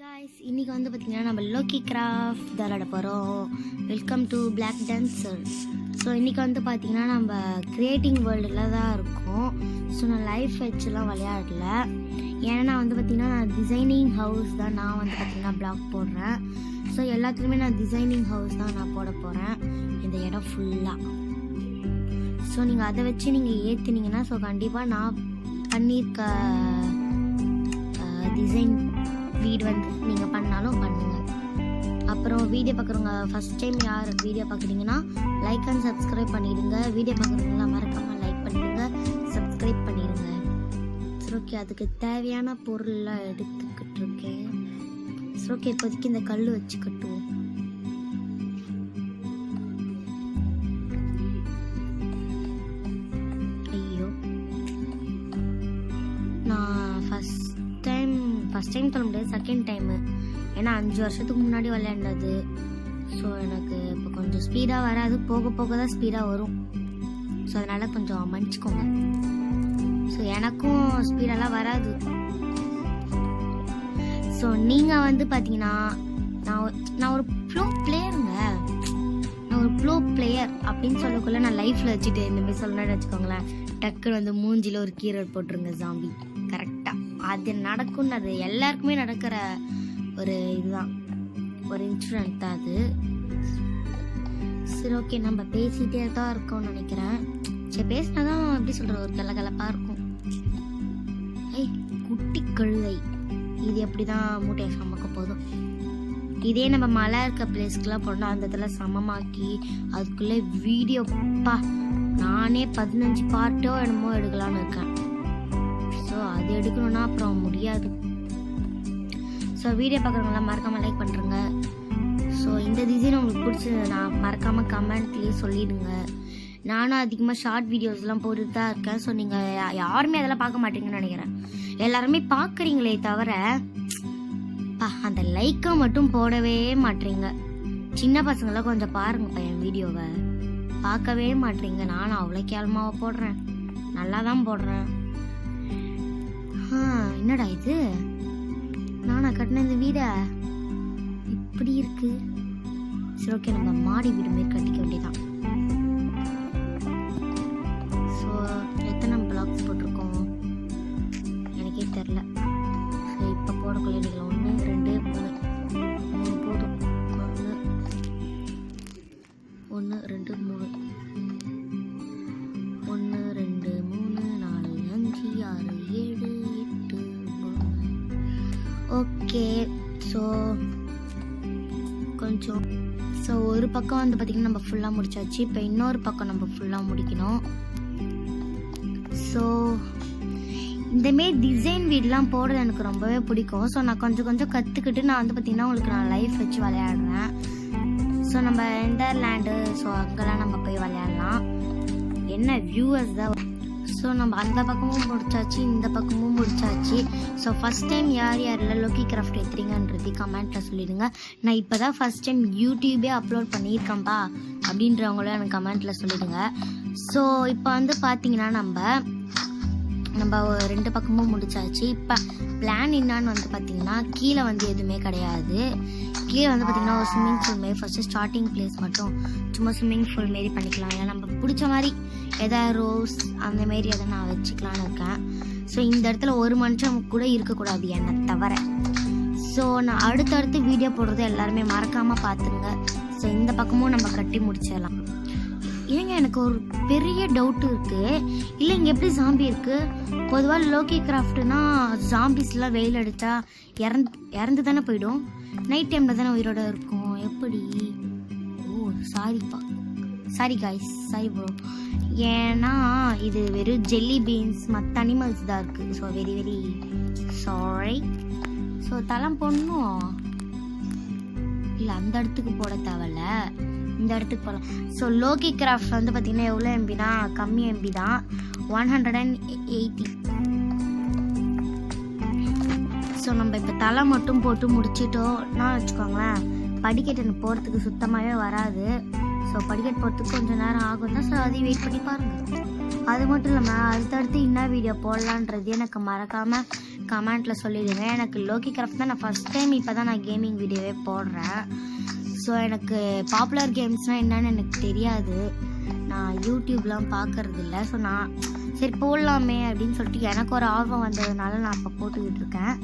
guys, இன்னைக்கு வந்து பார்த்தீங்கன்னா நம்ம லோக்கி கிராஃப்ட் விளையாட போகிறோம். Welcome to black dancer. So இன்றைக்கி வந்து பார்த்தீங்கன்னா நம்ம கிரியேட்டிங் வேர்ல்டில் தான் இருக்கோம். ஸோ நான் லைஃப் வச்சுலாம் விளையாடல. ஏன்னா வந்து பார்த்திங்கன்னா நான் டிசைனிங் ஹவுஸ் தான் நான் வந்து பார்த்திங்கன்னா பிளாக் போடுறேன். ஸோ எல்லாத்துலேயுமே நான் டிசைனிங் ஹவுஸ் தான் நான் போட போகிறேன் இந்த இடம் ஃபுல்லாக. ஸோ நீங்கள் அதை வச்சு நீங்கள் ஏற்றுனீங்கன்னா ஸோ கண்டிப்பாக நான் பண்ணியிருக்க டிசைன் வீடு வந்து நீங்கள் பண்ணாலும் பண்ணுங்கள். அப்புறம் வீடியோ பார்க்குறவங்க ஃபஸ்ட் டைம் யார் வீடியோ பார்க்குறீங்கன்னா லைக் அண்ட் சப்ஸ்கிரைப் பண்ணிடுங்க. வீடியோ பார்க்குறவங்களாம் மறக்காமல் லைக் பண்ணிடுங்க, சப்ஸ்கிரைப் பண்ணிடுங்க. சரி ஓகே, அதுக்கு தேவையான பொருள்லாம் எடுத்துக்கிட்டு இருக்கேன். சரி ஓகே, இப்போதைக்கு இந்த கல் வச்சு கட்டுவோம். ஐயோ, நான் ஃபஸ்ட் டைம் சொல்ல முடியாது, செகண்ட் டைமு. ஏன்னா 5 வருஷத்துக்கு முன்னாடி விளையாண்டது. ஸோ எனக்கு இப்போ கொஞ்சம் ஸ்பீடாக வராது, போக போக தான் ஸ்பீடாக வரும். ஸோ அதனால் கொஞ்சம் மன்னிச்சுக்கோங்க. ஸோ எனக்கும் ஸ்பீடெல்லாம் வராது. ஸோ நீங்கள் வந்து பார்த்தீங்கன்னா நான் ஒரு ப்ளோ பிளேயருங்க. நான் ஒரு ப்ளோ பிளேயர் அப்படின்னு சொல்லக்குள்ள நான் லைஃப்பில் வச்சுட்டு இந்த மாதிரி சொல்லணும்னு வச்சுக்கோங்களேன், டக்குன்னு வந்து மூஞ்சியில் ஒரு கீரட் போட்டுருங்க ஜாம்பி. கரெக்டாக அது நடக்கும்னு, அது எல்லாருக்குமே நடக்கிற ஒரு இதுதான், ஒரு இன்சிடென்ட் தான் அது. சரி ஓகே, நம்ம பேசிகிட்டே தான் இருக்கோம்னு நினைக்கிறேன். சரி பேசினா தான் எப்படி சொல்கிற, ஒரு கலகலப்பாக இருக்கும். ஐய் குட்டி கழுதை, இது எப்படி தான் மூட்டையை சமக்க போதும். இதே நம்ம மழை இருக்க பிளேஸ்க்குலாம் போனால் அந்த இதில் சமமாக்கி அதுக்குள்ளே வீடியோப்பா நானே 15 பார்ட்டோ என்னமோ எடுக்கலான்னு இருக்கேன். ஸோ அது எடுக்கணும்னா அப்புறம் முடியாது. ஸோ வீடியோ பார்க்குறவங்களாம் மறக்காமல் லைக் பண்ணுறேங்க. ஸோ இந்த டிசைன் உங்களுக்கு பிடிச்சது நான் மறக்காமல் கமெண்ட்லேயே சொல்லிடுங்க. நானும் அதிகமாக ஷார்ட் வீடியோஸ்லாம் போட்டுட்டு தான் இருக்கேன். ஸோ நீங்கள் யாருமே அதெல்லாம் பார்க்க மாட்டீங்கன்னு நினைக்கிறேன். எல்லாருமே பார்க்குறீங்களே தவிர அந்த லைக்கை மட்டும் போடவே மாட்டீங்க. சின்ன பசங்களாம் கொஞ்சம் பாருங்கப்பா என் வீடியோவை, பார்க்கவே மாட்டீங்க. நானும் அவ்வளோ கேவலமாக போடுறேன், நல்லா தான் போடுறேன். என்னடா இது, நானா கட்டின இந்த வீடை இப்படி இருக்கு. சரி ஓகே, நம்ம மாடி வீடு மாரி கட்டிக்க வேண்டியதான். ஸோ எத்தனை பிளாக்ஸ் போட்டிருக்கோம் எனக்கே தெரில. ஸோ இப்போ போடக்குள்ள எடுக்கலாம். 1 2 3 போதும். 1 2 3 1 2 3 4 5 6 7 8 ஓகே. ஸோ கொஞ்சம் ஒரு பக்கம் வந்து பார்த்திங்கன்னா நம்ம ஃபுல்லாக முடிச்சாச்சு. இப்போ இன்னொரு பக்கம் நம்ம ஃபுல்லாக முடிக்கணும். ஸோ இந்தமாரி டிசைன் வீடெலாம் போடுறது எனக்கு ரொம்பவே பிடிக்கும். ஸோ நான் கொஞ்சம் கற்றுக்கிட்டு நான் வந்து பார்த்திங்கன்னா உங்களுக்கு நான் லைஃப் வச்சு விளையாடுறேன். ஸோ நம்ம எண்டர்லேண்டு, ஸோ அங்கெல்லாம் நம்ம போய் விளையாடலாம். என்ன வியூவர்ஸ் தான். ஸோ நம்ம அந்த பக்கமும் முடிச்சாச்சு, இந்த பக்கமும் முடிச்சாச்சு. ஸோ ஃபஸ்ட் டைம் யாரெல்லாம் லோக்கி கிராஃப்ட் எடுத்துறீங்கன்றது கமெண்ட்டில் சொல்லிடுங்க. நான் இப்போ தான் ஃபஸ்ட் டைம் யூடியூபே அப்லோட் பண்ணியிருக்கேன்ப்பா அப்படின்றவங்களும் எனக்கு கமெண்ட்டில் சொல்லிடுங்க. ஸோ இப்போ வந்து பார்த்தீங்கன்னா நம்ம 2 பக்கமும் முடிச்சாச்சு. இப்போ பிளான் என்னான்னு வந்து பார்த்தீங்கன்னா கீழே வந்து எதுவுமே கிடையாது. கீழே வந்து பார்த்தீங்கன்னா ஒரு ஸ்விம்மிங் பூல் மாரி ஃபஸ்ட்டு ஸ்டார்டிங் பிளேஸ் மட்டும் சும்மா ஸ்விம்மிங் பூல் மாரி பண்ணிக்கலாம். ஏன்னா நம்ம பிடிச்ச மாதிரி எதாவது ரோஸ் அந்த மாரி எதை நான் வச்சுக்கலான்னு இருக்கேன். ஸோ இந்த இடத்துல ஒரு மனுஷன் கூட இருக்கக்கூடாது என்னை தவிர. ஸோ நான் அடுத்தடுத்து வீடியோ போடுறது எல்லாருமே மறக்காமல் பார்த்துருங்க. ஸோ இந்த பக்கமும் நம்ம கட்டி முடிச்சிடலாம். ஏங்க எனக்கு ஒரு பெரிய டவுட் இருக்குது. இல்லை இங்கே எப்படி ஜாம்பி இருக்குது? பொதுவாக லோக்கி கிராஃப்ட்னா ஜாம்பிஸ்லாம் வெயில் அடித்தா இறந்து தானே போயிடும். நைட் டைமில் தானே உயிரோட இருக்கும். எப்படி? ஓ சாரி காய்ஸ், சாரி ப்ரோ. ஏன்னா இது வெறும் ஜெல்லி பீன்ஸ் மற்ற அனிமல்ஸ் தான் இருக்குது. So very sorry. ஸோ தளம் போடணும் இல்லை, அந்த இடத்துக்கு போட தேவையில்ல, இந்த இடத்துக்கு போகலாம். ஸோ லோக்கி கிராஃப்ட் வந்து பார்த்திங்கன்னா எவ்வளோ எம்பினா கம்மி எம்பி தான், 180. ஸோ நம்ம இப்போ தலை மட்டும் போட்டு முடிச்சிட்டோம்னா வச்சுக்கோங்களேன், படிக்கட்டு போகிறதுக்கு சுத்தமாகவே வராது. ஸோ படிக்கட்டு போகிறதுக்கு கொஞ்சம் நேரம் ஆகும் தான். ஸோ அதையும் வெயிட் பண்ணி பாருங்கள். அது மட்டும் இல்லாமல் அடுத்தடுத்து என்ன வீடியோ போடலான்றது எனக்கு மறக்காமல் கமெண்ட்டில் சொல்லிடுங்க. எனக்கு லோக்கி கிராஃப்ட் தான் நான் ஃபஸ்ட் டைம் இப்போ தான் நான் கேமிங் வீடியோவே போடுறேன். ஸோ எனக்கு பாப்புலர் கேம்ஸ்னால் என்னன்னு எனக்கு தெரியாது. நான் யூடியூப்லாம் பார்க்கறது இல்லை. ஸோ நான் சரி போடலாமே அப்படின்னு சொல்லிட்டு எனக்கு ஒரு ஆர்வம் வந்ததுனால நான் இப்போ போட்டுக்கிட்டு இருக்கேன்.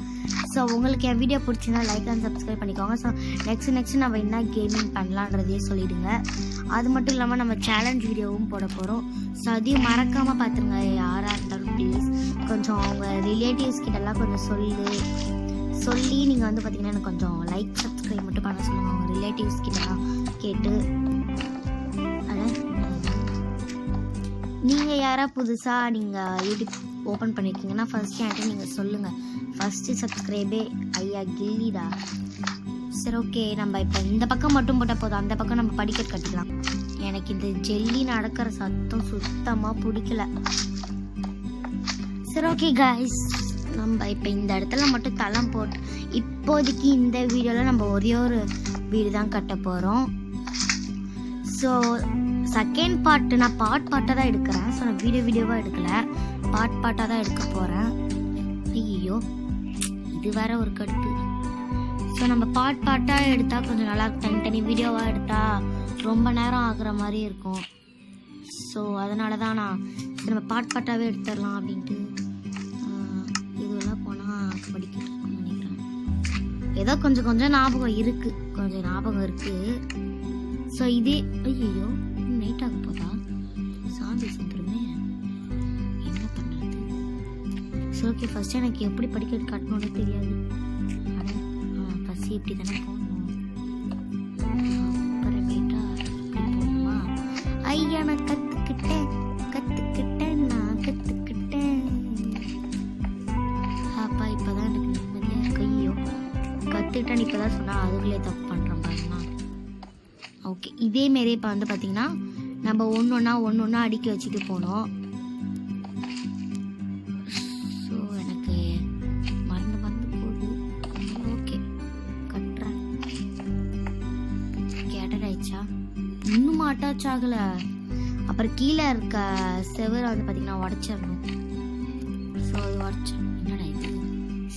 ஸோ உங்களுக்கு என் வீடியோ பிடிச்சிருந்தா லைக் அண்ட் சப்ஸ்கிரைப் பண்ணிக்கோங்க. ஸோ நெக்ஸ்ட் நம்ம என்ன கேமிங் பண்ணலான்றதையே சொல்லிவிடுங்க. அது மட்டும் இல்லாமல் நம்ம சேலஞ்ச் வீடியோவும் போட போகிறோம். ஸோ அதையும் மறக்காமல் பார்த்துருங்க. யாராக இருந்தாலும் ப்ளீஸ் கொஞ்சம் அவங்க ரிலேட்டிவ்ஸ் கிட்டலாம் கொஞ்சம் சொல்லி நீங்கள் வந்து பார்த்தீங்கன்னா எனக்கு கொஞ்சம் லைக் சப்ஸ்கிரைப் மட்டும் பண்ண சொல்லுங்கள். அவங்க ரிலேட்டிவ்ஸ் கிட்டலாம் கேட்டு. நீங்கள் யாராவது புதுசாக நீங்கள் யூடியூப் ஓப்பன் பண்ணியிருக்கீங்கன்னா ஃபர்ஸ்ட் என்கிட்ட நீங்கள் சொல்லுங்கள். ஃபஸ்ட்டு சப்ஸ்கிரைபே ஐயா கில்லிடா. சரி ஓகே, நம்ம இப்போ இந்த பக்கம் மட்டும் போட்டால் போதும். அந்த பக்கம் நம்ம படிக்கட்டு கட்டிக்கலாம். எனக்கு இந்த ஜெல்லி நடக்கிற சத்தம் சுத்தமாக பிடிக்கல. சரி ஓகே காய்ஸ், நம்ம இப்போ இந்த இடத்துல மட்டும் தளம் போட்டு இப்போதைக்கு இந்த வீடியோவில் நம்ம ஒரே ஒரு வீடு தான் கட்ட போகிறோம். ஸோ செகண்ட் பார்ட்டு நான் பார்ட்டாக தான் எடுக்கிறேன். ஸோ நான் வீடியோவாக எடுக்கலை, பார்ட்டாக தான் எடுக்க போகிறேன். ஐயோ இது வேற ஒரு கடுப்பு. ஸோ நம்ம பார்ட்டாக எடுத்தால் கொஞ்சம் நல்லா தனித்தனி வீடியோவாக எடுத்தால் ரொம்ப நேரம் ஆகுற மாதிரி இருக்கும். ஸோ அதனால தான் நான் நம்ம பார்ட்டாகவே எடுத்துடலாம் அப்படின்ட்டு இதுவெல்லாம் போனால் படிக்கணும்னு நினைக்கிறேன். ஏதோ கொஞ்சம் ஞாபகம் இருக்குது. ஸோ இதே ஐயோ நைட் ஆக போதா, சாந்தி வந்துருமே, என்ன பண்ணுறது? ஸோ ஓகே, ஃபஸ்ட்டு எனக்கு எப்படி படிக்கட்டு கட்டணும்னு தெரியாது. பசி எப்படி தானே போடணும், அப்புறமேட்டா எப்படி போகணுமா? ஐயா நான் கற்றுக்கிட்டேன் அப்பா இப்போ தான் எனக்கு நிம்மதியாக கையோ கற்றுக்கிட்டேன். இப்போ தான் சொன்னால் அதுக்குள்ளே தப்பு பண்ணுறேன் பாருங்களா. ஓகே, இதேமாரி இப்போ வந்து பார்த்திங்கன்னா நம்ம ஒன்று அடுக்கி வச்சுட்டு போனோம். ஸோ எனக்கு மறந்து போகுது. ஓகே கட்டுறேன். கேட்டட் ஆயிடுச்சா? இன்னும் அட்டாச் ஆகலை. அப்புறம் கீழே இருக்க செவரை வந்து பார்த்திங்கன்னா உடச்சிடணும். ஸோ அது உடச்சோம். என்னடா இது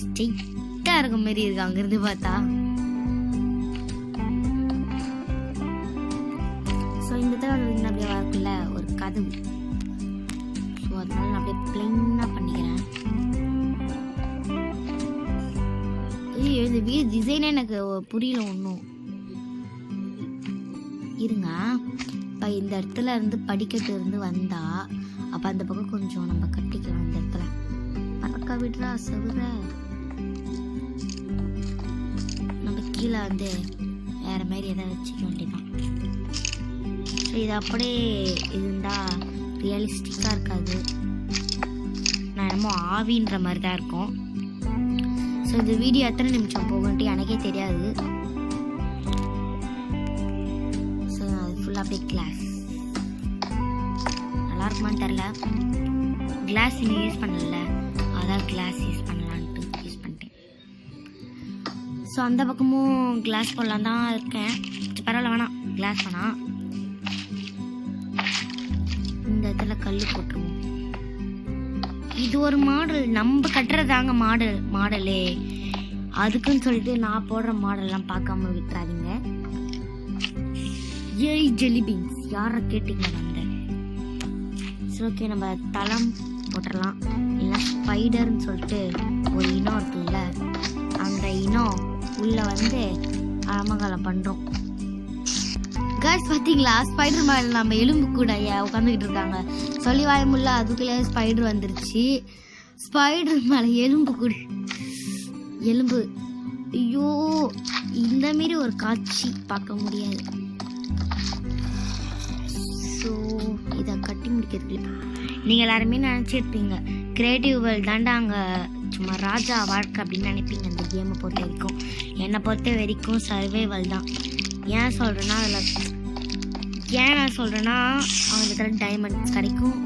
ஸ்ட்ரெயிட்டாக இருக்க மாரி இருக்கு அங்கேருந்து பார்த்தா. ஸோ இந்த தடவை அப்படியே இருக்குல்ல ஒரு கதவு. ஸோ அதனால நான் அப்படியே பிளைனாக பண்ணிக்கிறேன். இந்த வீடு டிசைனே எனக்கு புரியல ஒன்றும். இருங்க, இப்போ இந்த இடத்துல இருந்து படிக்கட்டு இருந்து வந்தா அப்போ அந்த பக்கம் கொஞ்சம் நம்ம கட்டிக்கலாம். இந்த இடத்துல பறக்க விடுறா செவுற. நம்ம கீழே வந்து வேற மாதிரி எதாவது வச்சுக்க வேண்டியதான். ஸோ இது அப்படியே இருந்தால் ரியலிஸ்டிக்காக இருக்காது. நான் என்னமோ ஆவின்ற மாதிரி தான் இருக்கும். ஸோ இந்த வீடியோ எத்தனை நிமிஷம் போகும்ட்டு எனக்கே தெரியாது. ஸோ அது ஃபுல்லாக அப்படியே கிளாஸ் நல்லா இருக்குமான்னு தெரில. கிளாஸ் இன்னும் யூஸ் பண்ணல, அதான் கிளாஸ் யூஸ் பண்ணலான்ட்டு யூஸ் பண்ணிட்டேன். ஸோ அந்த பக்கமும் கிளாஸ் போடலாம் தான் இருக்கேன். பரவாயில்ல, வேணாம் கிளாஸ் வேணாம். இந்த இடத்துல கல் போட்டுருவோம். இது ஒரு மாடல், நம்ம கட்டுறதாங்க மாடலே. அதுக்குன்னு சொல்லிட்டு நான் போடுற மாடல்லாம் பார்க்காம விட்டுறாதீங்க. ஏய் ஜெல்லி பீன்ஸ் யாரை கேட்டீங்க வந்தேன். சரி ஓகே, நம்ம தளம் போட்டுடலாம். இல்லை ஸ்பைடர்னு சொல்லிட்டு ஒரு இனம் இருக்குல்ல, அந்த இனம் உள்ள வந்து அலமங்கலம் பண்ணுறோம். காய்ஸ் பார்த்தீங்களா, ஸ்பைடர் மேலே நம்ம எலும்பு கூட உட்காந்துக்கிட்டு இருக்காங்க. சொல்லி வாய முடியல, அதுக்குள்ளே ஸ்பைடர் வந்துருச்சு. ஸ்பைடர் மேலே எலும்பு. ஐயோ, இந்த மாரி ஒரு காட்சி பார்க்க முடியாது. ஸோ இதை கட்டி முடிக்கிறதுக்கு நீங்கள் எல்லாருமே நினச்சிருப்பீங்க கிரியேட்டிவ் வேர்ல்ட் தாண்டா அங்கே சும்மா ராஜா வாழ்க்கை அப்படின்னு நினைப்பீங்க. இந்த கேமை பொறுத்த வரைக்கும், என்னை பொறுத்த வரைக்கும் சர்வைவல் தான். ஏன் சொல்கிறேன்னா அவங்க இடத்துல டைமண்ட்ஸ் கிடைக்கும்.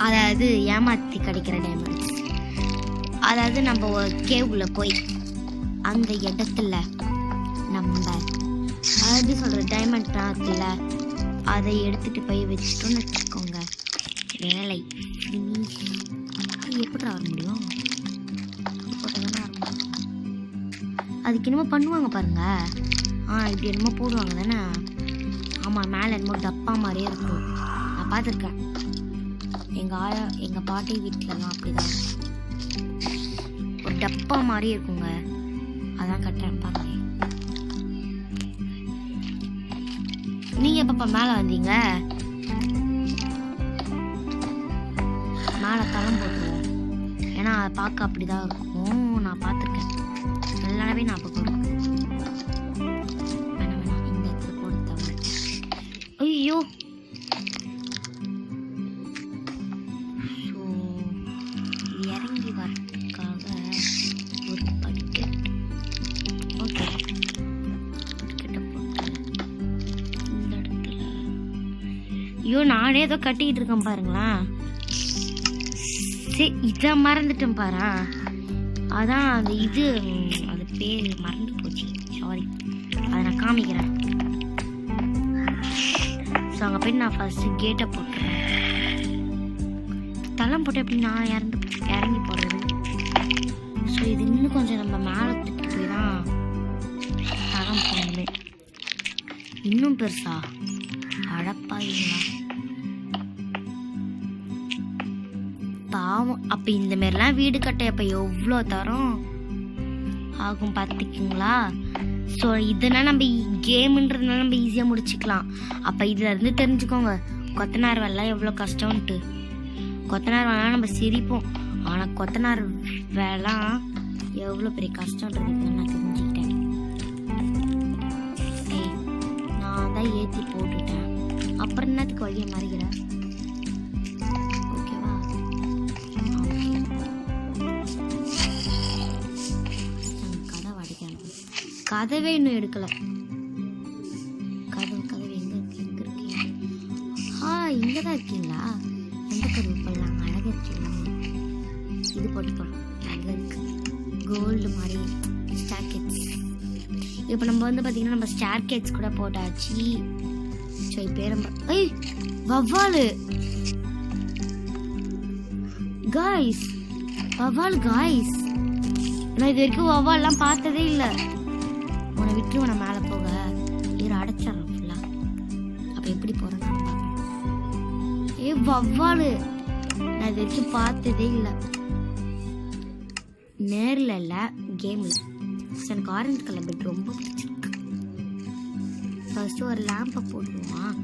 அதாவது ஏமாற்றி கிடைக்கிற டைமண்ட்ஸ். அதாவது நம்ம ஒரு கேவுல போய் அந்த இடத்துல நம்ம அதாவது சொல்கிற டைமண்ட் இருக்குல்ல, அதை எடுத்துகிட்டு போய் வச்சுட்டோன்னு வச்சுக்கோங்க, வேலை எப்படி வர முடியும்? அதுக்கு என்னமோ பண்ணுவாங்க பாருங்க. இப்படி என்னமோ போடுவாங்க தானே. ஆமாம், மேலே என்னமோ டப்பா மாதிரியே இருக்கும். நான் பார்த்துருக்கேன். எங்கள் பாட்டி வீட்டிலலாம் அப்படிதான் ஒரு டப்பா மாதிரி இருக்குங்க. அதான் கட்டுறேன் பாருங்க. நீங்கள் எப்பப்பா மேலே வந்தீங்க? மேலே தளம் போட்டுருவோம். ஏன்னா அதை பார்க்க அப்படிதான் இருக்கும். நான் பார்த்துருக்கேன். நல்லாவே ஞாபகம் இருக்கு. வேணாம் இந்த இடத்துல போட தவிர. ஐயோ, ஸோ இறங்கி வரதுக்காக ஒரு படிக்கட். ஓகே, படிக்கட்டை போட்டு இந்த இடத்துல. ஐயோ, நானே ஏதோ கட்டிக்கிட்டு இருக்கேன் பாருங்களேன். இதை மறந்துட்டேன் பாரு. அதான் அந்த இது, அது பேர் மறந்து போச்சு. சாரி, அதை நான் காமிக்கிறேன். ஸோ அங்கே போய் நான் ஃபர்ஸ்ட் கேட்டை போட்டுறேன். தளம் போட்டு எப்படி நான் இறங்கி போடுறது? ஸோ இது இன்னும் கொஞ்சம் நம்ம மேலே தூக்கி போய் தான் தளம் போடணுமே. இன்னும் பெருசா? அடப்பாங்களா பாவம். அப்போ இந்த மாதிரிலாம் வீடு கட்ட அப்போ எவ்வளோ தரம் ஆகும் பார்த்துக்கிங்களா? ஸோ இதெல்லாம் நம்ம கேமுன்றதுனால நம்ம ஈஸியாக முடிச்சுக்கலாம். அப்போ இதிலேருந்து தெரிஞ்சுக்கோங்க கொத்தனார் வேலை எவ்வளோ கஷ்டம்ன்ட்டு. கொத்தனார் வேலைலாம் நம்ம சிரிப்போம், ஆனால் கொத்தனார் வேலை எவ்வளோ பெரிய கஷ்டன்றது நான் தெரிஞ்சுக்கிட்டேன். நான் தான் ஏற்றி போட்டுட்டேன். அப்புறம் என்னத்துக்கு வழியை மறிக்கிறேன்? கதவே இன்னும் எடுக்கல. கதவு எங்க இருக்கு? இங்கதான் இருக்கீங்களா? எந்த கதவு போடலாம்? அழகா இருக்கீங்களா? இது போட்டுக்கலாம், நல்லா இருக்கு. கோல்டு மாதிரி ஸ்டார்கேட்ஸ். இப்போ நம்ம வந்து பார்த்தீங்கன்னா நம்ம ஸ்டார்கேட்ஸ் கூட போட்டாச்சு. ஸோ இப்போ வவ்வாலு காய்ஸ், வவ்வால் காய்ஸ். நான் இது வரைக்கும் வவ்வால்லாம் பார்த்ததே இல்லை. உன்னை விட்டுருவன மேலே போக இரு அடைச்சிடறோம் ஃபுல்லாக. அப்போ எப்படி போகிறேன்? வவ்வாலு நான் இது வரைக்கும் பார்த்ததே இல்லை, நேரில் இல்லை, கேமில். எனக்கு ஆரஞ்சு கலர் பெட் ரொம்ப பிடிச்சிருக்கு. ஃபர்ஸ்ட்டு ஒரு லேம்பை போட்டுருவான்.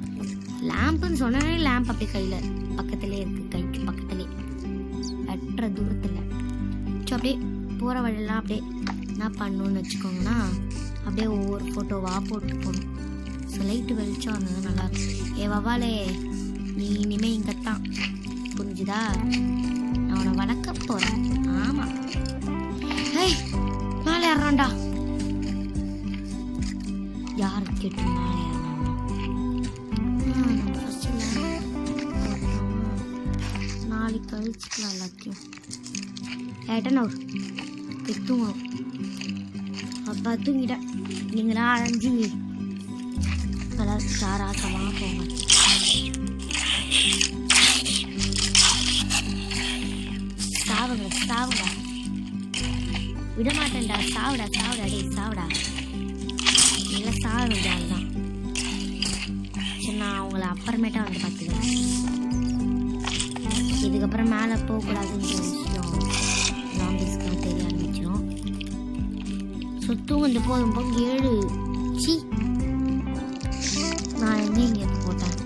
லேம்புன்னு சொன்னாலே லேம்ப் அப்படியே கையில் பக்கத்துலேயே இருக்குது, கைக்கு பக்கத்துலேயே வெட்டுற தூரத்தில். ஸோ அப்படியே போகிற வழியெல்லாம் அப்படியே என்ன பண்ணணுன்னு வச்சுக்கோங்கன்னா அப்படியே ஒவ்வொரு ஃபோட்டோவாக போட்டு போகணும். ஸோ லைட்டு வெளிச்சம் வந்தது நல்லாயிருக்கும். வவ்வாலே, நீ இனிமேல் இங்கே தான், புரிஞ்சுதா? நான் உன்னை வளர்க்க போகிறேன். ஆமாம். மேலே ஏறான்டா. யாரு கேட்டு மேலே ஏறான்? நம்ம ஃபஸ்ட்டு நாளைக்கு கழிச்சுக்கலாம் எல்லாத்தையும். ஏட்டா ஒரு தூங்கணும். அப்பா தூங்கிட்டேன். நீங்களாம் அழைஞ்சி நல்லா சாராசமாக போங்க. சாவுங்க விட மாட்டேன்டா. சாவுடா டே சாவுடா. நல்லா சாவ வேண்டியதுதான். சரி, நான் அவங்கள அப்புறமேட்டா வந்து பார்த்துக்கிறேன். இதுக்கப்புறம் மேலே போகக்கூடாதுன்ற விஷயம் லாம்பிஸ்க்கு தெரிய ஆரம்பிச்சிடும். சுத்தம் கொஞ்சம் போதும் 7 சி. நான் இங்கே எப்போ போட்டேன்?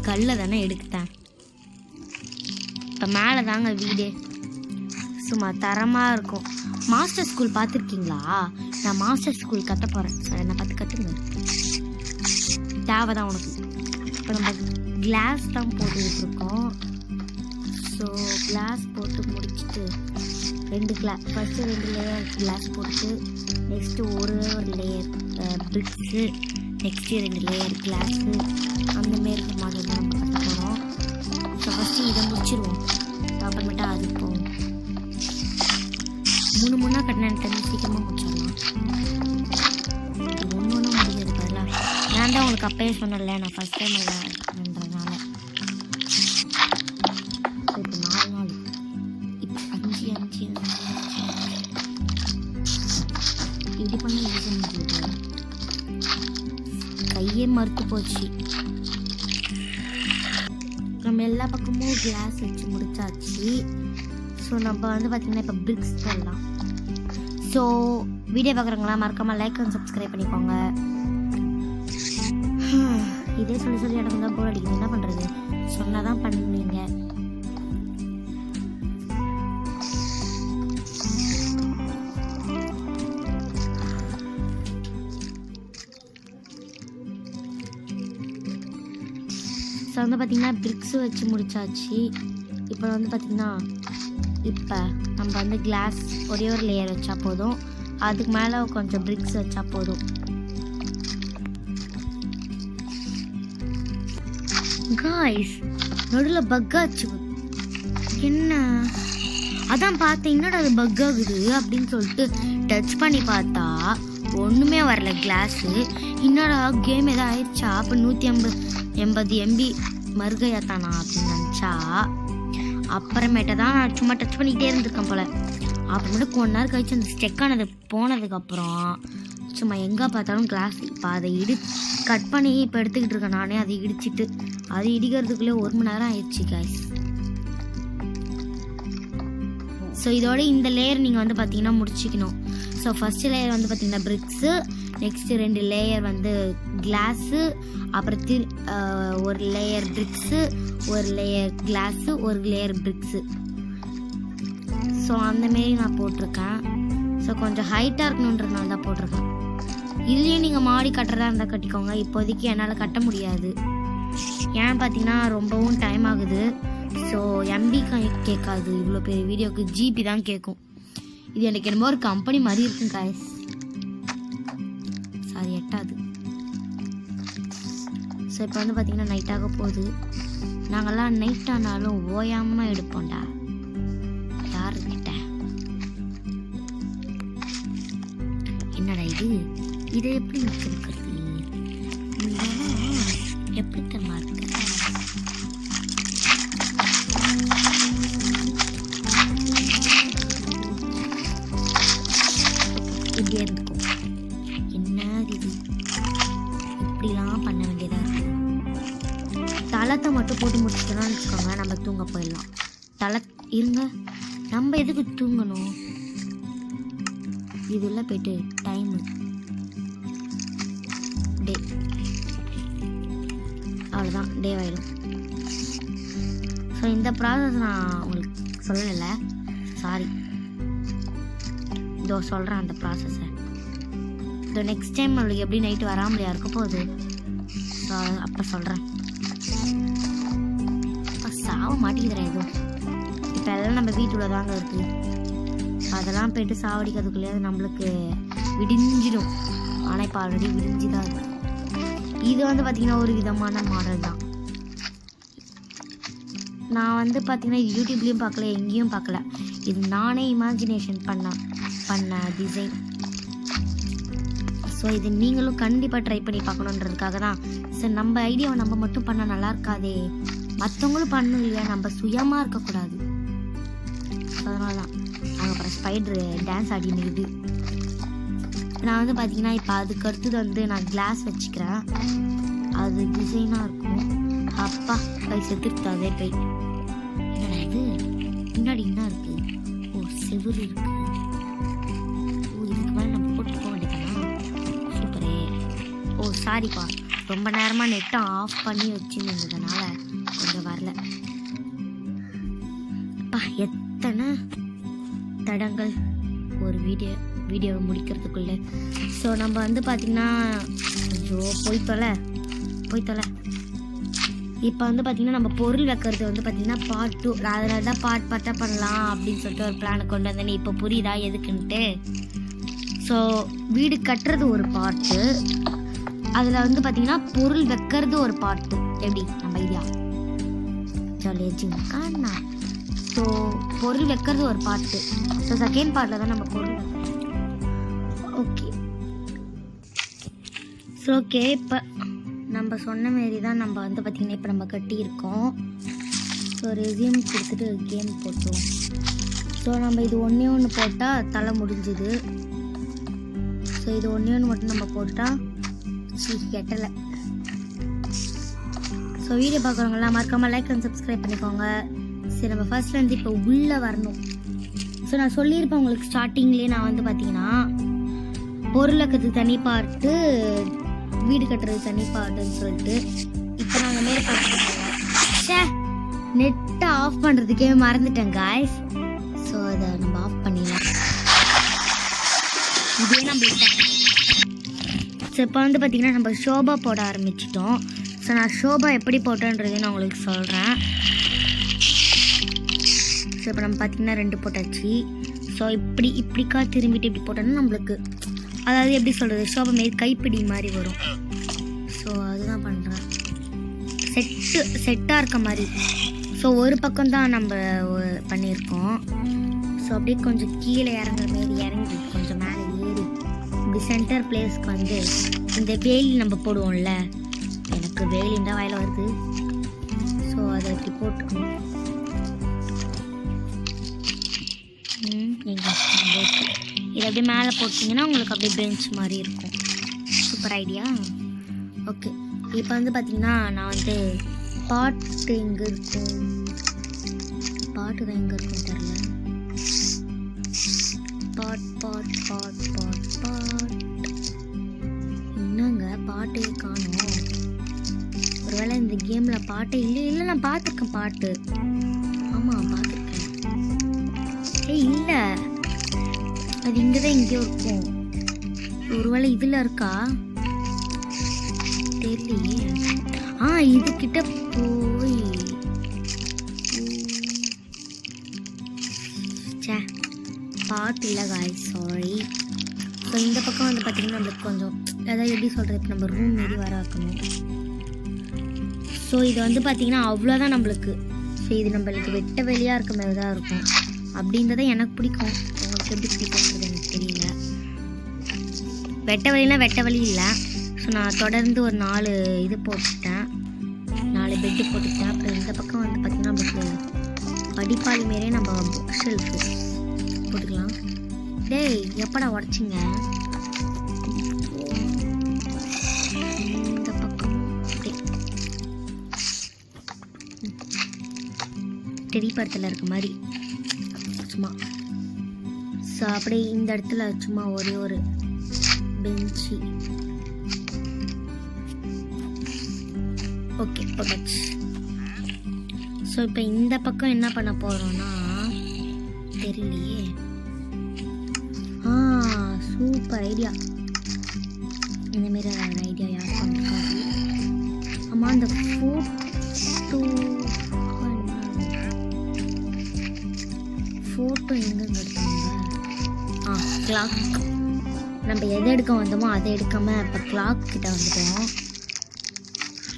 கல்லை தானே எடுத்தேன். இப்போ மேலே தாங்க வீடு சும்மா தரமாக இருக்கும். மாஸ்டர் ஸ்கூல் பார்த்துருக்கீங்களா? நான் மாஸ்டர் ஸ்கூல் கட்ட போகிறேன். சார் என்னை பார்த்து கற்றுங்க, தேவை தான் உனக்கு. இப்போ நம்ம கிளாஸ் தான் போட்டுக்கிட்டு இருக்கோம். ஸோ கிளாஸ் போட்டு முடிச்சுட்டு 2 கிளாஸ், ஃபஸ்ட்டு 2 லேயர் கிளாஸ் போட்டு நெக்ஸ்ட்டு ஒரு layer bricks, next 2 layer class, அந்தமாரி மாடல் தான் நம்ம கட்ட போகிறோம். ஸோ ஃபஸ்ட்டு இதை முடிச்சிடுவோம், அப்புறமேட்டா அது போகும். 3 கட்டினேன் தெரிஞ்சு சீக்கிரமாக முடிச்சிடலாம். இது ஒன்று முடிஞ்சது பதிலாக நான் தான் உங்களுக்கு அப்பயே சொன்னல, நான் ஃபஸ்ட் டைம் இல்லைன்றதுனால. இப்போ 4 நாள், இப்போ 5 இப்படி பண்ணி கையே மறுத்து போச்சு. நம்ம எல்லா பக்கமும் கிளாஸ் வச்சு முடிச்சாச்சு. ஸோ நம்ம வந்து பார்த்திங்கன்னா இப்போ பிரிக்ஸ் போடலாம். ஸோ வீடியோ பார்க்குறவங்களா மறக்காமல் லைக் அண்ட் சப்ஸ்கிரைப் பண்ணிக்கோங்க. இதே சொல்லி எனக்கு தான் போர் அடிக்குது, என்ன பண்ணுறது, சொன்னால் தான் பண்ணுவீங்க. ஸோ வந்து பார்த்திங்கன்னா பிரிக்ஸும் வச்சு முடிச்சாச்சு. இப்போ வந்து பார்த்திங்கன்னா இப்போ நம்ம வந்து கிளாஸ் ஒரே ஒரு லேயர் வச்சா போதும், அதுக்கு மேலே கொஞ்சம் பிரிக்ஸ் வச்சா போதும். காய்ஸ் நடுவில் பக் ஆச்சு. என்ன அதான் பார்த்தீங்கன்னா அது பக் ஆகுது அப்படின்னு சொல்லிட்டு டச் பண்ணி பார்த்தா ஒன்றுமே வரல கிளாஸு. என்னடா கேம் எதாவது ஆயிடுச்சா, அப்போ 180 MB மறுகையாத்தானா அப்படின்னு நினச்சா, அப்புறமேட்ட தான் நான் சும்மா டச் பண்ணிக்கிட்டே இருந்திருக்கேன் போல். அப்புறமேட்டு கொஞ்ச நேரம் கழிச்சு அந்த ஸ்டெக் ஆனது போனதுக்கப்புறம் சும்மா எங்கே பார்த்தாலும் கிளாஸ். இப்போ அதை கட் பண்ணி இப்போ எடுத்துக்கிட்டு இருக்கேன் நானே. அதை இடிச்சிட்டு அது இடிக்கிறதுக்குள்ளே 1 மணி நேரம் ஆயிடுச்சு காய்ஸ். ஸோ இதோட இந்த லேயர் நீங்கள் வந்து பார்த்தீங்கன்னா முடிச்சிக்கணும். ஸோ ஃபஸ்ட்டு லேயர் வந்து பார்த்தீங்கன்னா பிரிக்ஸு, நெக்ஸ்ட்டு 2 லேயர் வந்து கிளாஸு, அப்புறம் ஒரு லேயர் பிரிக்ஸு, ஒரு லேயர் கிளாஸு, ஒரு லேயர் பிரிக்ஸு. ஸோ அந்தமாரி நான் போட்டிருக்கேன். ஸோ கொஞ்சம் ஹைட்டாக இருக்கணுன்றதுனால தான் போட்டிருக்கேன். இதுலேயும் நீங்கள் மாடி கட்டுறதா இருந்தால் கட்டிக்கோங்க. இப்போதைக்கு என்னால் கட்ட முடியாது, ஏன் பார்த்தீங்கன்னா ரொம்பவும் டைம் ஆகுது. ஸோ MB கேட்காது, இவ்வளோ பெரிய வீடியோவுக்கு GB தான் கேட்கும். இது எனக்கு என்னமோ ஒரு கம்பெனி மாதிரி இருக்கும் காய்ஸ். சாரி எட்டாது. ஸோ இப்போ வந்து பார்த்தீங்கன்னா நைட்டாக போகுது. நாங்கள்லாம் நைட் ஆனாலும் ஓயாமல் எடுப்போம்டா. யாருக்கிட்ட என்னடா இதை எப்படி இருக்கிறது, எப்படி தரமா இருக்கு. இப்படியே இருக்கும். என்ன இது இப்படிலாம் பண்ண வேண்டியதாக இருக்கு. தளத்தை மட்டும் போட்டு முடிச்சுட்டோம்னா வச்சுக்கோங்க, நம்ம தூங்க போயிடலாம். இருங்க, நம்ம எதுக்கு தூங்கணும், இதெல்லாம் போயிட்டு டைமு டே, அவ்வளோதான் டே ஆகிடும். ஸோ இந்த ப்ராசஸ் நான் உங்களுக்கு சொல்லலை, சாரி. இதோ சொல்கிறேன் அந்த ப்ராசஸை. இதோ நெக்ஸ்ட் டைம் நம்மளுக்கு எப்படி நைட்டு வராமலையா இருக்க போகுது, ஸோ அப்போ சொல்கிறேன். அப்போ சாவ மாட்டேங்கிறேன் எதுவும். இப்போ எல்லாம் நம்ம வீட்டுள்ள தாங்க இருக்குது, அதெல்லாம் போயிட்டு சாவடிக்கிறதுக்குள்ளேயே அது நம்மளுக்கு விடிஞ்சிடும். ஆனால் இப்போ ஆல்ரெடி விடிஞ்சு தான் இருக்குது. இது வந்து பார்த்திங்கன்னா ஒரு விதமான மாடல் தான். நான் வந்து பார்த்திங்கன்னா யூடியூப்லேயும் பார்க்கல, எங்கேயும் பார்க்கல. இது நானே இமேஜினேஷன் பண்ண டிசைன். ஸோ இது நீங்களும் கண்டிப்பாக ட்ரை பண்ணி பார்க்கணுன்றதுக்காக தான். சரி நம்ம ஐடியாவை நம்ம மட்டும் பண்ணால் நல்லா இருக்காதே, மற்றவங்களும் பண்ணணும் இல்லையா, நம்ம சுயமாக இருக்கக்கூடாது. அதனால தான் நாங்கள் அப்புறம் ஸ்பைடரு டான்ஸ் ஆடினுக்குது. நான் வந்து பார்த்திங்கன்னா இப்போ அதுக்கு அடுத்தது வந்து நான் கிளாஸ் வச்சுக்கிறேன். அது டிசைனாக இருக்கும். அப்பா கை செத்துருத்தாதே போய். என்னடா இது முன்னாடி என்ன இருக்குது, ஓ செவுரு இருக்குது. ஓ இதுக்கு மேலே நம்ம போட்டு போக வேண்டியதானா, சூப்பரே. ஓ சாரிப்பா, ரொம்ப நேரமாக நெட்டை ஆஃப் பண்ணி வச்சுருந்ததுனால கொஞ்சம் வரல. அப்பா எத்தனை தடங்கள் ஒரு வீடியோவை முடிக்கிறதுக்குள்ளே. ஸோ நம்ம வந்து பார்த்திங்கன்னா ஐயோ போய் தொலை. இப்போ வந்து பார்த்திங்கன்னா நம்ம பொருள் வைக்கிறது வந்து பார்த்திங்கன்னா பார்ட் 2. அதனால தான் பார்ட்டாக பண்ணலாம் அப்படின்னு சொல்லிட்டு ஒரு பிளானை கொண்டு வந்தேன். இப்போ புரியுதா எதுக்குன்ட்டு. ஸோ வீடு கட்டுறது ஒரு பார்ட்டு, அதில் வந்து பார்த்திங்கன்னா பொருள் வைக்கிறது ஒரு பார்ட்டு. எப்படி நம்ம ஐடியா ஜாலியா. ஸோ பொருள் வைக்கிறது ஒரு பார்ட்டு. ஸோ செகண்ட் பார்ட்டில் தான் நம்ம பொருள் வைக்கிறோம். ஓகே ஸோ ஓகே, இப்போ நம்ம சொன்ன மாரி தான் நம்ம வந்து பார்த்திங்கன்னா இப்போ நம்ம கட்டியிருக்கோம். ஸோ ரெஸ்யூம் கொடுத்துட்டு கேம் போட்டோம். ஸோ நம்ம இது ஒன்று போட்டால் தலை முடிஞ்சுது. ஸோ இது ஒன்றே ஒன்று மட்டும் நம்ம போட்டுட்டா கெட்டலை. ஸோ வீடியோ பார்க்குறவங்களாம் மறக்காமல் லைக் அண்ட் சப்ஸ்கிரைப் பண்ணிக்கோங்க. சரி, நம்ம ஃபர்ஸ்ட்லேருந்து இப்போ உள்ளே வரணும். ஸோ நான் சொல்லியிருப்பேன் உங்களுக்கு ஸ்டார்டிங்லேயே, நான் வந்து பார்த்தீங்கன்னா பொருளுக்கு தனி பார்ட்டு, வீடு கட்டுறது தனி பார்ட்டுன்னு சொல்லிட்டு. இப்போ நாங்கள் மேலே பார்த்துருக்கோம். நெட்டை ஆஃப் பண்ணுறதுக்கே மறந்துட்டேன் காய்ஸ். ஸோ அதை நம்ம ஆஃப் பண்ணிடலாம். இதே நம்மளுக்கு ஸோ இப்போ வந்து பார்த்திங்கன்னா நம்ம ஷோபா போட ஆரம்பிச்சிட்டோம். ஸோ நான் ஷோபா எப்படி போட்டேன்றது நான் உங்களுக்கு சொல்கிறேன். ஸோ இப்போ நம்ம பார்த்திங்கன்னா 2 போட்டாச்சு. ஸோ இப்படிக்கா திரும்பிட்டு இப்படி போட்டோன்னா நம்மளுக்கு அதாவது எப்படி சொல்கிறது, ஷோபா மாரி கைப்பிடி மாதிரி வரும். ஸோ அதுதான் பண்ணுறேன், செட்டாக இருக்க மாதிரி. ஸோ ஒரு பக்கம் தான் நம்ம பண்ணியிருக்கோம். ஸோ அப்படியே கொஞ்சம் கீழே இறங்குற மாரி இறங்கி கொஞ்சம் மேலே ஏறி இப்படி சென்டர் பிளேஸ்க்கு வந்து இந்த வேலி நம்ம போடுவோம்ல, எனக்கு வேலின்னு தான் வாயில் வருது. ஸோ அதை இப்படி போட்டுக்கணும். இதை அப்படியே மேலே போட்டிங்கன்னா உங்களுக்கு அப்படியே பெஞ்ச் மாதிரி இருக்கும். Super idea. ஓகே, இப்போ வந்து பார்த்திங்கன்னா நான் வந்து பாட்டு எங்கே இருக்கும், பாட்டு தான் எங்கே இருக்கும் தெரியல. பாட் என்னங்க பாட்டே காணோம். ஒருவேளை இந்த கேமில் பாட்டே இல்லை நான் பார்த்துருக்கேன் பாட்டு. ஆமாம் பார்த்துருக்கேன். இல்லை, அது இங்கே தான் எங்கேயோ இருக்கும். ஒருவேளை இதில் இருக்கா தெரியலையே. இதுக்கிட்ட போய் பாட்டு இல்லை காய்ஸ், சாரி. ஸோ இந்த பக்கம் வந்து பார்த்திங்கன்னா நம்மளுக்கு கொஞ்சம் அதாவது எப்படி சொல்கிறது, இப்போ நம்ம ரூம் மாரி வர வைக்கணும். ஸோ இது வந்து பார்த்திங்கன்னா அவ்வளோதான் நம்மளுக்கு. ஸோ இது நம்மளுக்கு வெட்ட வெளியாக இருக்க மாதிரி தான் இருக்கும். அப்படின்றத எனக்கு பிடிக்கும், உங்களுக்கு எப்படி பிடிக்கும்ன்றது எனக்கு தெரியல. வெட்ட வழி இல்லை. ஸோ நான் தொடர்ந்து ஒரு 4 இது போட்டுட்டேன், 4 பெட்டு போட்டுட்டேன். அப்புறம் இந்த பக்கம் வந்து பார்த்திங்கன்னா நம்மளுக்கு படிப்பாளி மாரியே நம்ம புக் ஷெல்ஃபு போட்டுக்கலாம். டேய் எப்படா உடச்சிங்க? இந்த பக்கம் தெரியப்படத்தில் இருக்க மாதிரி சும்மா. ஸோ அப்படியே இந்த இடத்துல சும்மா ஒரே ஒரு பெஞ்சு. ஓகே போட்டாச்சு. ஸோ இப்போ இந்த பக்கம் என்ன பண்ண போகிறோன்னா தெரியலையே. Super idea. இந்தமாரி ஒரு ஐடியா யார் பண்ணுறாங்க? ஆமாம், அந்த ஃபோட்டோ எங்கெங்க எடுத்தாங்க? கிளாக். நம்ம எதை எடுக்க வந்தோமோ அதை எடுக்காமல் இப்போ கிளாக் கிட்ட வந்துட்டோம்.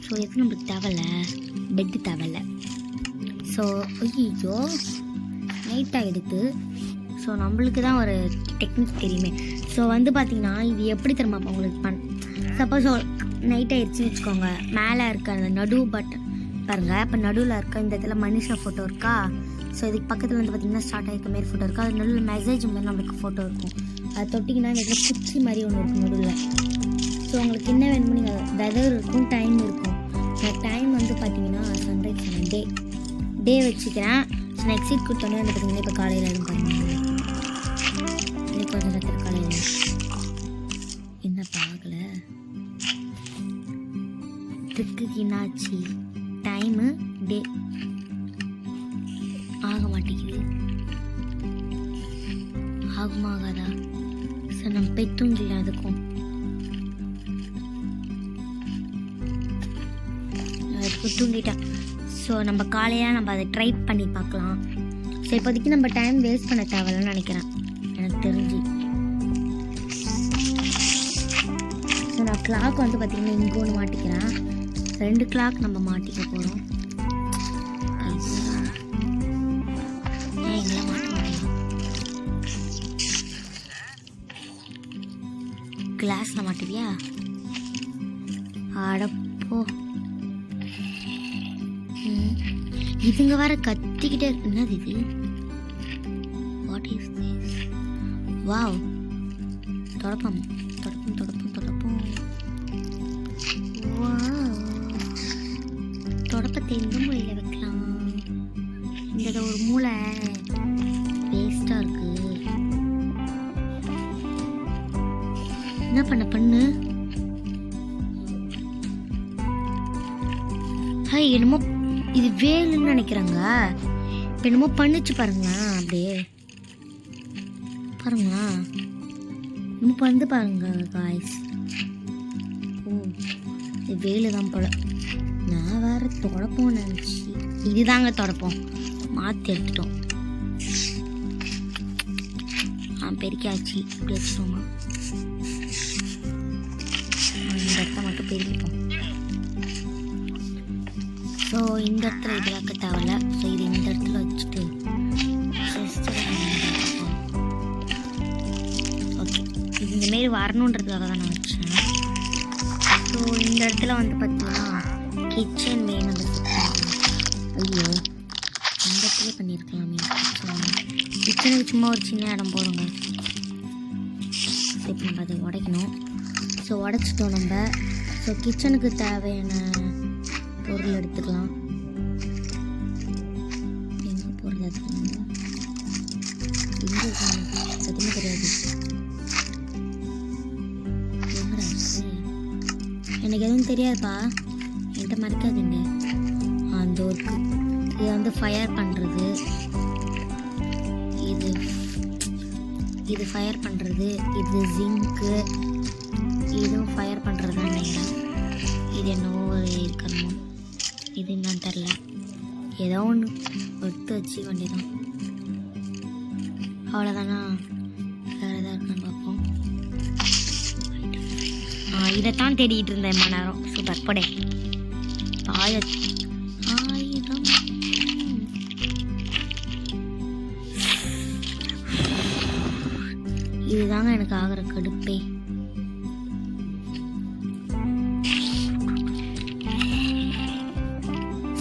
ஸோ எது நம்மளுக்கு தேவையில்ல, பெட்டு தேவையில்ல. ஸோ ஐயோ நைட் ஆகிடுது. ஸோ நம்மளுக்கு தான் ஒரு டெக்னிக் தெரியுமே. ஸோ வந்து பார்த்திங்கன்னா இது எப்படி தெரியுமா உங்களுக்கு சப்போஸ் நைட் ஆகிடுச்சின்னு வச்சுக்கோங்க, மேலே இருக்க அந்த நடு பட்டன் பாருங்கள். இப்போ நடுவில் இருக்க இந்த இடத்துல மனுஷா ஃபோட்டோ இருக்கா. ஸோ இதுக்கு பக்கத்தில் வந்து பார்த்திங்கன்னா ஸ்டார்ட் ஆகிருக்க மாரி ஃபோட்டோ இருக்கா. அது நடுவில் மெசேஜ் மாதிரி நம்மளுக்கு ஃபோட்டோ இருக்கும். அதை தொட்டிங்கன்னா இந்த இடத்துல குச்சி மாதிரி ஒன்று இருக்கும் நடுவில். ஸோ உங்களுக்கு என்ன வேணுமோ நீங்கள் வெதர் இருக்கும், டைம் இருக்கும். டைம் வந்து பார்த்திங்கன்னா சன்ரைஸ் டே வச்சுக்கிறேன். ஸோ நான் எக்ஸிட் கொடுத்தோன்னே வந்து பார்த்திங்கன்னா இப்போ காலையில் எதுவும் பாருங்கள், இன்னைக்கு கொஞ்சம் நேரத்தில் காலையில் என்ன பார்க்கல ட்ரிக்கு என்னாச்சு, டைமு டே ஆக மாட்டேங்குது. ஆகுமா ஆகாதா? சார் நம்ம போய் தூங்கிடலாம். அதுக்கும் தூங்கிட்டேன். ஸோ நம்ம காலையாக நம்ம அதை ட்ரை பண்ணி பார்க்கலாம். ஸோ இப்போதைக்கு நம்ம டைம் வேஸ்ட் பண்ண தேவையில்லன்னு நினைக்கிறேன் எனக்கு தெரிஞ்சு. ஸோ நான் கிளாக் வந்து பார்த்திங்கன்னா இங்கே ஒன்று மாட்டிக்கிறேன். 2 கிளாக் நம்ம மாட்டிக்க போகிறோம். எங்கெல்லாம் மாட்ட கிளாஸில் மாட்டுவியா? அடப்போ, இதுங்க வேற கத்திக்கிட்டே இருக்கு. என்னது இது? What is this? வாவ், தொடப்பம். தொடப்பம். தொடப்பத்தை எந்த மூலையில் வைக்கலாம்? இந்த ஒரு மூளை வேஸ்டா இருக்கு. என்ன பண்ணு? என்னமோ இது வேலுன்னு நினைக்கிறாங்க. இப்போ என்னமோ பண்ணிச்சு பாருங்களேன். அப்படியே பாருங்களா, இன்னும் வந்து பாருங்க காய்ஸ். இது வேலு தான் போல. நான் வேற தொடப்போம் நினச்சி. இதுதாங்க தொடப்போம், மாற்றி எடுத்துட்டோம். பெருக்கியாச்சு. இப்படி வச்சுட்டோமா? இந்த இடத்த மட்டும் பெருக்கிப்போம். ஸோ இந்த இடத்துல இது வைக்க தேவையில்ல. ஸோ இது இந்த இடத்துல வச்சுட்டு ஓகே, இது இந்தமாரி வரணுன்றதுக்காக தான் நான் வச்சேன். ஸோ இந்த இடத்துல வந்து பார்த்தீங்கன்னா கிச்சன் வேணும். ஐயோ, இந்த இடத்துல பண்ணியிருக்கலாமே. கிச்சனுக்கு சும்மா ஒரு சின்ன இடம் போடுங்க. ஸோ இப்போ நம்ம அதை உடைக்கணும். ஸோ உடைச்சிட்டோம் நம்ம. ஸோ கிச்சனுக்கு தேவையான பொருள் எடுத்துக்கலாம். எங்கே போகிறது எங்கே எதுவுமே தெரியாது. எனக்கு எதுவும் தெரியாதுப்பா, என்கிட்ட மறைக்காதீங்க. அந்த ஒர்க்கு இது வந்து ஃபயர் பண்ணுறது, இது ஃபயர் பண்ணுறது, இது ஜிங்க்கு, இதுவும் ஃபயர் பண்ணுறது தான் நினைக்கிறேன். இது என்னவோ இருக்கணும், இது என்னன்னு தெரில. ஏதோ ஒன்று எடுத்து வச்சுக்க வேண்டியதான். அவ்வளோதானா? வேறு எதாவது இருக்கான்னு பார்ப்போம். இதைத்தான் தேடிக்கிட்டு இருந்தேன் மணி நேரம். சூப்பர், போடே. ஆயுதம் இதுதாங்க எனக்கு ஆகிற கடுப்பே.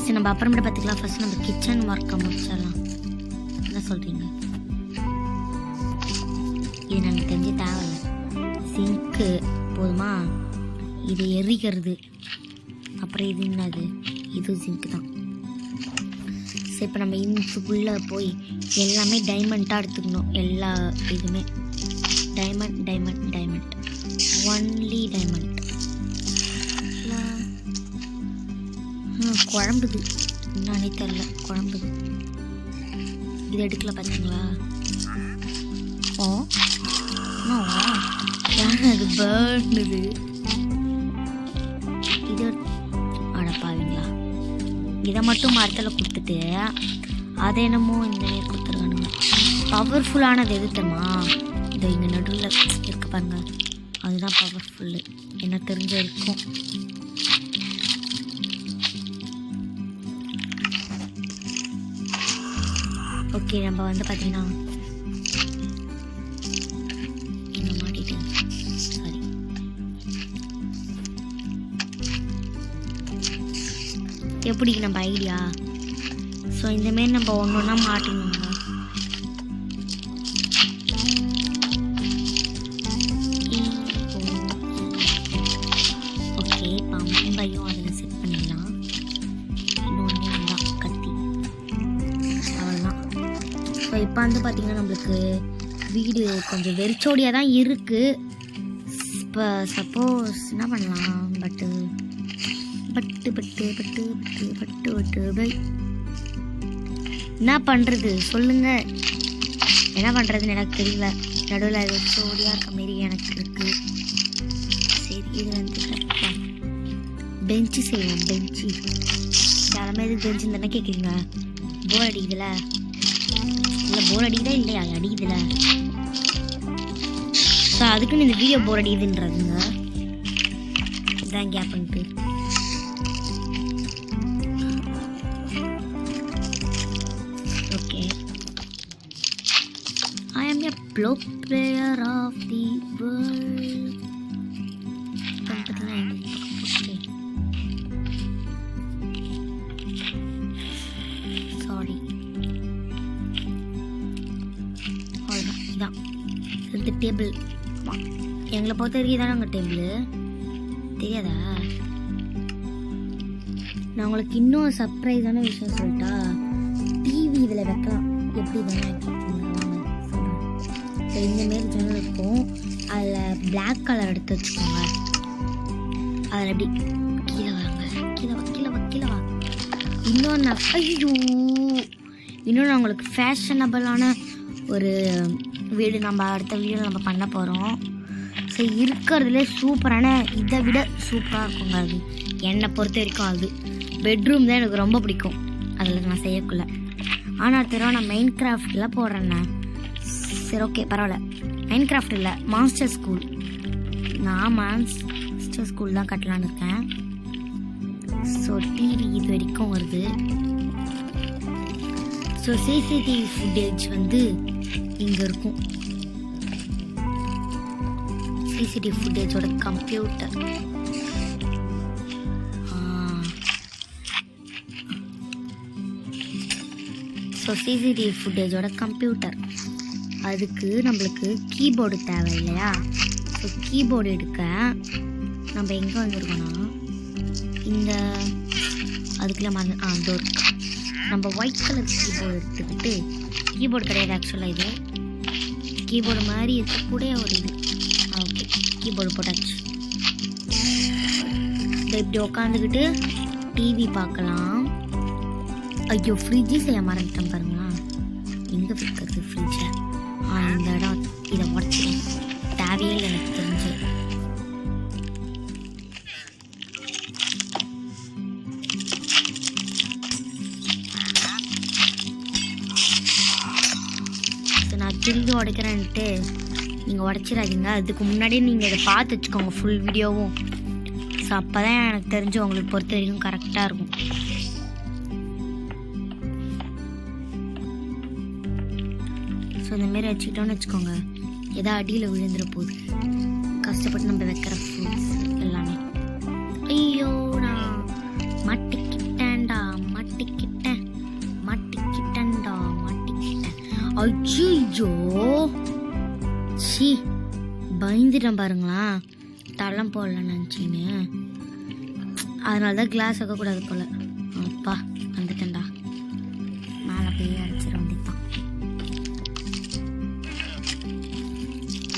சரி, நம்ம அப்புறமேட்டு பார்த்துக்கலாம். ஃபர்ஸ்ட் நம்ம கிச்சன் ஒர்க்கை முடிச்சிடலாம். என்ன சொல்கிறீங்க? இது எனக்கு தெரிஞ்சு தேவையில்லை. சிங்க்கு போதுமா? இது எரிக்கிறது. அப்புறம் இது என்னது? இது சிங்க்கு தான். சரி, இப்போ நம்ம இதுக்குள்ளே போய் எல்லாமே டைமண்டாக எடுத்துக்கணும். எல்லா இதுவுமே diamond, diamond, diamond, only diamond. குழம்புது என்னன்னே தெரில, குழம்புது. இது எடுக்கல பார்த்தீங்களா? அது பேர்னுது. இது அடப்பாவீங்களா? இதை மட்டும் மரத்தில் கொடுத்துட்டு அதை என்னமோ இந்த நேரம் கொடுத்துருக்கானுங்க. பவர்ஃபுல்லானது எதுத்தமா? இந்த இங்கே நடுவில் இருக்க பாருங்க, அதுதான் பவர்ஃபுல்லு எனக்கு தெரிஞ்ச இருக்கும். ஓகே, நம்ம வந்து பார்த்தீங்கன்னா இங்கே மாட்டிட்டேன். சாரி. எப்படி நம்ம ஐடியா? ஸோ இந்தமாரி நம்ம ஒன்று ஒன்றா மாட்டணுங்க. ஓகே, பம்பையும் அதில் செட் பண்ணிடலாம். இன்னொன்று தான் கத்தி. அவ்வளோதான். ஸோ இப்போ வந்து பார்த்திங்கன்னா நம்மளுக்கு வீடு கொஞ்சம் வெறிச்சோடியாக தான் இருக்குது. இப்போ சப்போஸ் என்ன பண்ணலாம்? பட்டு என்ன பண்ணுறது சொல்லுங்கள். என்ன பண்ணுறதுன்னு எனக்கு தெரியல. நடுவில் வெறிச்சோடியாக இருக்க மாரி எனக்கு இருக்குது. சரி, இது வந்து பெஞ்சு செய்வோம். பெஞ்சு யாருமே இது பெஞ்சுன்னு தானே கேட்குறீங்க? போர் அடிக்குதுல? இல்லை போர் அடிக்குதா இல்லையா? அடிக்குதுல. ஸோ அதுக்குன்னு இந்த வீடியோ போர் அடிக்குதுன்றதுங்க. இதுதான் கேப்புன்ட்டு. Okay, I am a pro player of the world. Sorry. அவ்வளோதான். இதான் இந்த டேபிள். எங்களை பொறுத்த வரைக்கும் தானே அங்கே டேபிள் தெரியாதா? நான் உங்களுக்கு இன்னும் சர்ப்ரைஸான விஷயம் சொல்லிட்டா, டிவி இதில் வைக்கலாம். எப்படி தானே இந்தமாரி ஜன்னல் இருக்கும். அதில் பிளாக் கலர் எடுத்து வச்சுக்கோங்க. அதில் எப்படி கீழே வாங்க, கீழே வா. இன்னொன்று நான் உங்களுக்கு ஃபேஷனபிளான ஒரு வீடு நம்ம அடுத்த வீடியோவில் நம்ம பண்ண போகிறோம். ஸோ இருக்கிறதுலே சூப்பரான, இதை விட சூப்பராக இருக்குங்க அது. என்னை பொறுத்த வரைக்கும் அது பெட்ரூம் தான் எனக்கு ரொம்ப பிடிக்கும். அதில் நான் செய்யக்குள்ள. ஆனால் தவிர நான் மைண்ட் கிராஃப்டில் போடுறேண்ணே. சரி ஓகே பரவாயில்ல. மைண்ட் கிராஃப்ட் இல்லை, மாஸ்டர் ஸ்கூல். நான் மாஸ்டர் ஸ்கூல் தான் கட்டலான்னு இருக்கேன். ஸோ டிவி இது வரைக்கும் வருது. ஸோ சிசிடிவி ஃபுட்டேஜ் வந்து இங்கே இருக்கும். சிசிடிவி ஃபுட்டேஜோட கம்ப்யூட்டர். ஸோ சிசிடிவி ஃபுட்டேஜோட கம்ப்யூட்டர். அதுக்கு நம்மளுக்கு கீபோர்டு தேவை இல்லையா? ஸோ கீபோர்டு எடுக்க நம்ம எங்கே வந்துருக்கோன்னா இந்த அதுக்குள்ள அந்த நம்ம ஒயிட் கலர் கீபோர்டு எடுத்துக்கிட்டு, கீபோர்டு கிடையாது ஆக்சுவலாக, இது கீபோர்டு மாதிரி இருக்கக்கூடிய ஒரு இது. ஓகே கீபோர்டு போட்டாச்சு. இப்படி உட்காந்துக்கிட்டு டிவி பார்க்கலாம். ஐயோ ஃப்ரிட்ஜு செய்ய மறந்துட்டேன் பாருங்களா. எங்கே இருக்கிறது ஃப்ரிட்ஜை? இந்த இடம். இதை உடச்சி தேவையே இல்லை எனக்கு தெரிஞ்சு. நான் திரும்பி உடைக்கிறேன்ட்டு நீங்கள் உடச்சிடாதீங்க. அதுக்கு முன்னாடியே நீங்கள் இதை பார்த்து வச்சுக்கோங்க ஃபுல் வீடியோவும். ஸோ அப்போ தான் எனக்கு தெரிஞ்சு உங்களுக்கு பொறுத்த வரைக்கும் கரெக்டாக இருக்கும். ஸோ இந்தமாரி வச்சுக்கிட்டோன்னு வச்சுக்கோங்க, ஏதோ அடியில் விழுந்துட போகுது. கஷ்டப்பட்டு நம்ம வைக்கிற ஃப்ரூட்ஸ் எல்லாமே. ஐயோ நான் மாட்டிக்கிட்டேன்டா. ஐயோ சி பயந்துட்டேன் பாருங்களா. தளம் போடல நினச்சின்னு. அதனால தான் கிளாஸ் வைக்கக்கூடாது போல். அப்பா வந்துட்டேன்டா. மேலே போய் அடிச்சிட வந்துட்டான்.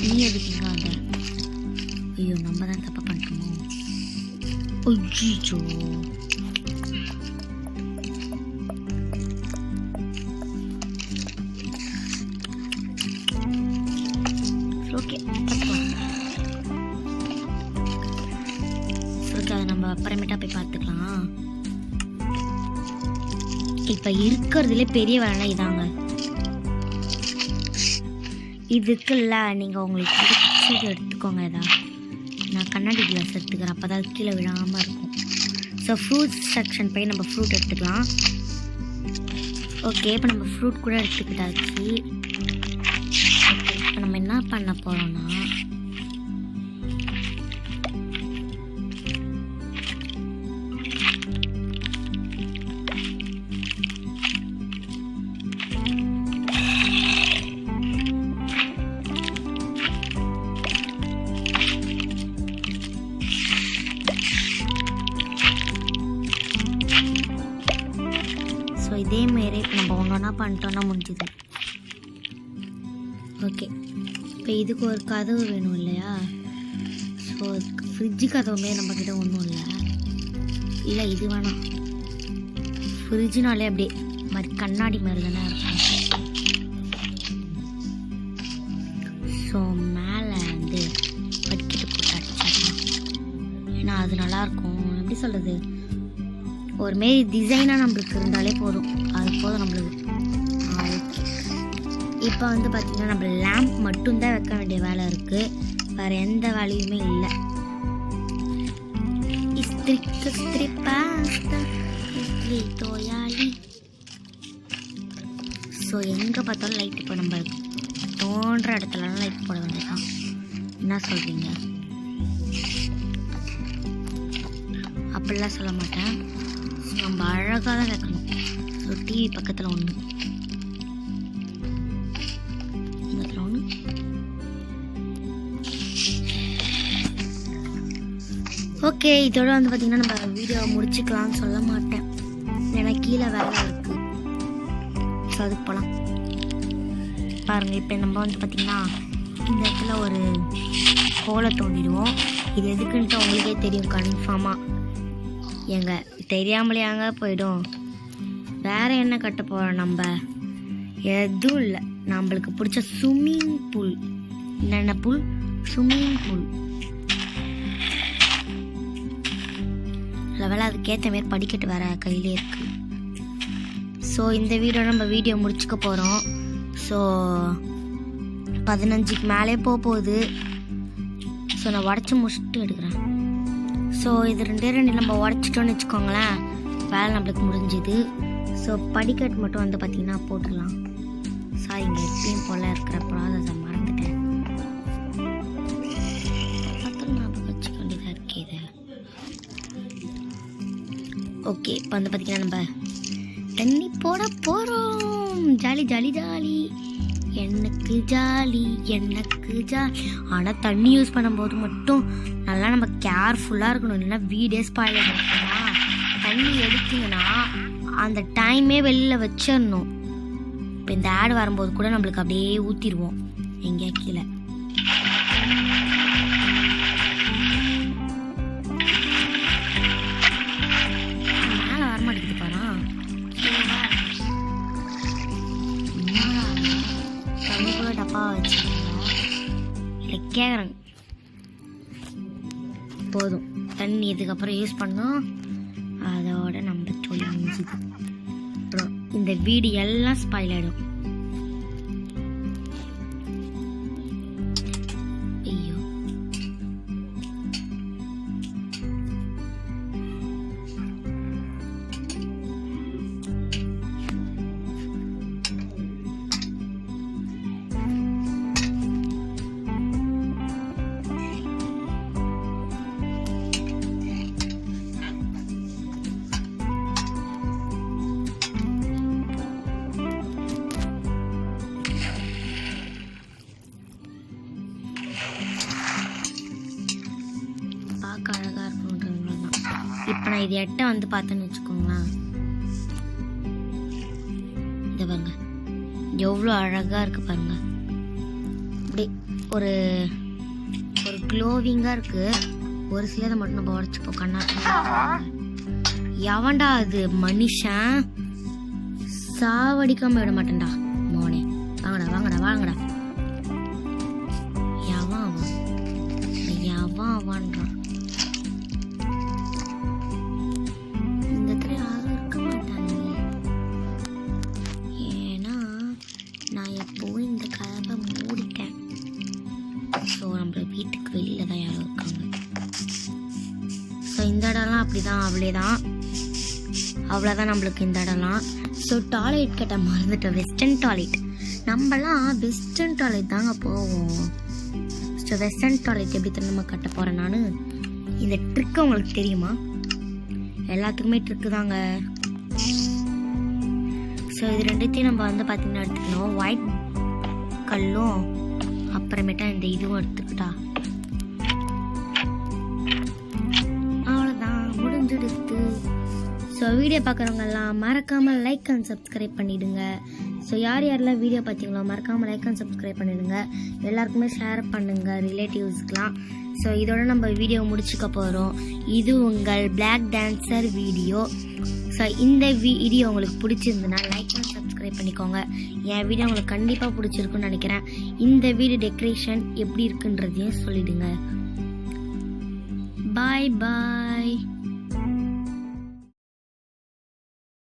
நீ எதுக்குங்க அந்த? ஐயோ நம்ம தான் தப்பா பண்ணிட்டோமோ. ஐயோ ஓகே அதை நம்ம அப்புறமேட்டா போய் பார்த்துக்கலாம். இப்போ இருக்கிறதுல பெரிய வேலை இதாங்க. இதுக்குல்ல நீங்கள் உங்களுக்கு பிடிச்சது எடுத்துக்கோங்க. நான் கண்ணாடி கிளாஸ் எடுத்துக்கிறேன், அப்போ தான் கீழே விழாமல் இருக்கும். ஸோ ஃப்ரூட்ஸ் செக்ஷன் போய் நம்ம ஃப்ரூட் எடுத்துக்கலாம். ஓகே இப்போ நம்ம ஃப்ரூட் கூட எடுத்துக்கிட்டாச்சு. ஓகே இப்போ நம்ம என்ன பண்ண போகிறோம்னா, இதேமாரி இப்போ நம்ம ஒன்றா பண்ணிட்டோன்னா முடிஞ்சுது. ஓகே இப்போ இதுக்கு ஒரு கதவு வேணும் இல்லையா? ஸோ அதுக்கு ஃப்ரிட்ஜு கதவுமே நம்மக்கிட்ட ஒன்றும் இல்லை. இது வேணாம். ஃப்ரிட்ஜுனாலே அப்படியே மாதிரி கண்ணாடி மாதிரி தானே இருக்கும். ஸோ மேலே வந்து படிக்கிட்டு போட்டு அடிச்சிடலாம். ஏன்னா அது நல்லாயிருக்கும். எப்படி சொல்கிறது, ஒருமாரி டிசைனாக நம்மளுக்கு இருந்தாலே போதும். அது போதும் நம்மளுக்கு. இப்போ வந்து பார்த்திங்கன்னா நம்ம லேம்ப் மட்டும்தான் வைக்க வேண்டிய வேலை இருக்குது. வேறு எந்த வேலையுமே இல்லை. ஸோ எங்கே பார்த்தாலும் லைட், இப்போ நம்ம தோன்ற இடத்துலலாம் லைட் போட வேண்டியதான். என்ன சொல்கிறீங்க? அப்படிலாம் சொல்ல மாட்டேன். நம்ம அழகாக தான் வைக்கணும். ஸோ டிவி பக்கத்தில் ஒன்று, இந்த இடத்துல ஒன்று, ஓகே, இதோட வந்து பார்த்திங்கன்னா நம்ம வீடியோ முடிச்சுக்கலாம்னு சொல்ல மாட்டேன், ஏன்னா கீழே வேலை இருக்குது. ஸோ அதுக்கு போகலாம் பாருங்கள். இப்போ நம்ம வந்து பார்த்திங்கன்னா இந்த இடத்துல ஒரு கோலை தோண்டிடுவோம். இது எதுக்குன்ட்டு உங்களுக்கே தெரியும் கன்ஃபார்மாக. தெரியாமலையாங்க போயிடும். வேறு என்ன கட்ட போகிறோம் நம்ம? எதுவும் இல்லை, நம்மளுக்கு பிடிச்ச ஸ்விம்மிங் பூல். என்னென்ன பூல்? Swimming pool. லெவலாக அதுக்கேற்ற மாரி படிக்கட்டு வேற கையிலே இருக்குது. ஸோ இந்த நம்ம வீடியோ முடிச்சுக்க போகிறோம். ஸோ 15க்கு மேலே போகுது. ஸோ நான் உடச்சி முடிச்சுட்டு எடுக்கிறேன். ஸோ இது ரெண்டு நம்ம உடச்சிட்டோன்னு வச்சுக்கோங்களேன், வேலை நம்மளுக்கு முடிஞ்சுது. ஸோ படிக்கட்டு மட்டும் வந்து பார்த்திங்கன்னா போட்டுடலாம். சாரிங்க, எப்பயும் போல் இருக்கிற ப்ராசஸை மறந்துட்டேன். ஞாபகம் வச்சுக்க வேண்டியதாக இருக்கே இது. ஓகே, இப்போ வந்து பார்த்திங்கன்னா நம்ம தண்ணி போட போகிறோம். ஜாலி ஜாலி ஜாலி, எனக்கு ஜாலி எனக்கு ஜாலி. ஆனால் தண்ணி யூஸ் பண்ணும்போது மட்டும் நல்லா நம்ம கேர்ஃபுல்லாக இருக்கணும், இல்லைன்னா வீடே ஸ்பாயில் ஆகிடுச்சுன்னா. தண்ணி எடுத்திங்கன்னா அந்த டைமே வெளியில் வச்சிடணும். இப்போ இந்த ஆடு வரும்போது கூட நம்மளுக்கு அப்படியே ஊற்றிடுவோம் எங்கேயா கீழே. மேலே வரமாட்டேங்குது பாரா, டப்பா வச்சு இல்லை கேட்குறாங்க. போதும், தண்ணி இதுக்கப்புறம் யூஸ் பண்ணோம், அதோட நம்ம சொல்லி முடிஞ்சுது. அப்புறம் இந்த வீடு எல்லாம் ஸ்பாயில் ஆகிடும். ஐயோ, அழகாக இருக்கணுன்றது தான். இப்போ நான் இது எட்ட வந்து பார்த்தேன்னு வச்சுக்கோங்களேன், இதை பாருங்க எவ்வளோ அழகாக இருக்குது பாருங்க. அப்படி ஒரு ஒரு க்ளோவிங்காக இருக்குது. ஒரு சிலதை மட்டும் நம்ம உடச்சிப்போம் கண்ணாடி. எவன்டா அது மனுஷன்? சாவடிக்காம விட மாட்டேன்டா மோனே. வாங்கடா வாங்கடா வாங்கடா. வான்றான். இந்த இடத்துல யாரும் இருக்க மாட்டாங்க, ஏன்னா நான் எப்போவும் இந்த கதவை மூடிட்டேன். ஸோ நம்ம வீட்டுக்கு வெளியில தான் யாரும் இருக்காங்க. ஸோ இந்த இடம்லாம் அப்படிதான், அவ்வளோதான் நம்மளுக்கு இந்த இடம்லாம். ஸோ டாய்லெட் கட்ட மறந்துட்டோம், வெஸ்டர்ன் டாய்லெட். நம்மலாம் வெஸ்டர்ன் டாய்லெட் தாங்க போவோம். ஸோ வெஸ்டர்ன் டாய்லெட் எப்படி நம்ம கட்ட போகிறேன் நான். இந்த ட்ரிக்கு உங்களுக்கு தெரியுமா? எல்லாத்துக்குமே ட்ரிக்கு தாங்க. ஸோ இது ரெண்டுத்தையும் நம்ம வந்து பார்த்திங்கன்னா எடுத்துக்கணும். ஒயிட் கல்லும் அப்புறமேட்டா இந்த இதுவும் எடுத்துக்கிட்டா அவ்வளோதான், முடிஞ்சிடுது. ஸோ வீடியோ பார்க்குறவங்கெல்லாம் மறக்காமல் லைக் அண்ட் சப்ஸ்கிரைப் பண்ணிவிடுங்க. ஸோ யாரெல்லாம் வீடியோ பார்த்தீங்களோ மறக்காமல் லைக் அண்ட் சப்ஸ்கிரைப் பண்ணிவிடுங்க. எல்லாருக்குமே ஷேர் பண்ணுங்கள் ரிலேட்டிவ்ஸ்க்கெலாம். ஸோ இதோட நம்ம வீடியோ முடிச்சுக்க போகிறோம். இது உங்கள் பிளாக் டான்ஸர் வீடியோ. ஸோ இந்த வீடியோ உங்களுக்கு பிடிச்சிருந்துன்னா லைக் அண்ட் சப்ஸ்கிரைப் பண்ணிக்கோங்க. என் வீடியோ உங்களுக்கு கண்டிப்பாக பிடிச்சிருக்குன்னு நினைக்கிறேன். இந்த வீடியோ டெக்கரேஷன் எப்படி இருக்குன்றதையும் சொல்லிவிடுங்க. பாய் பாய்.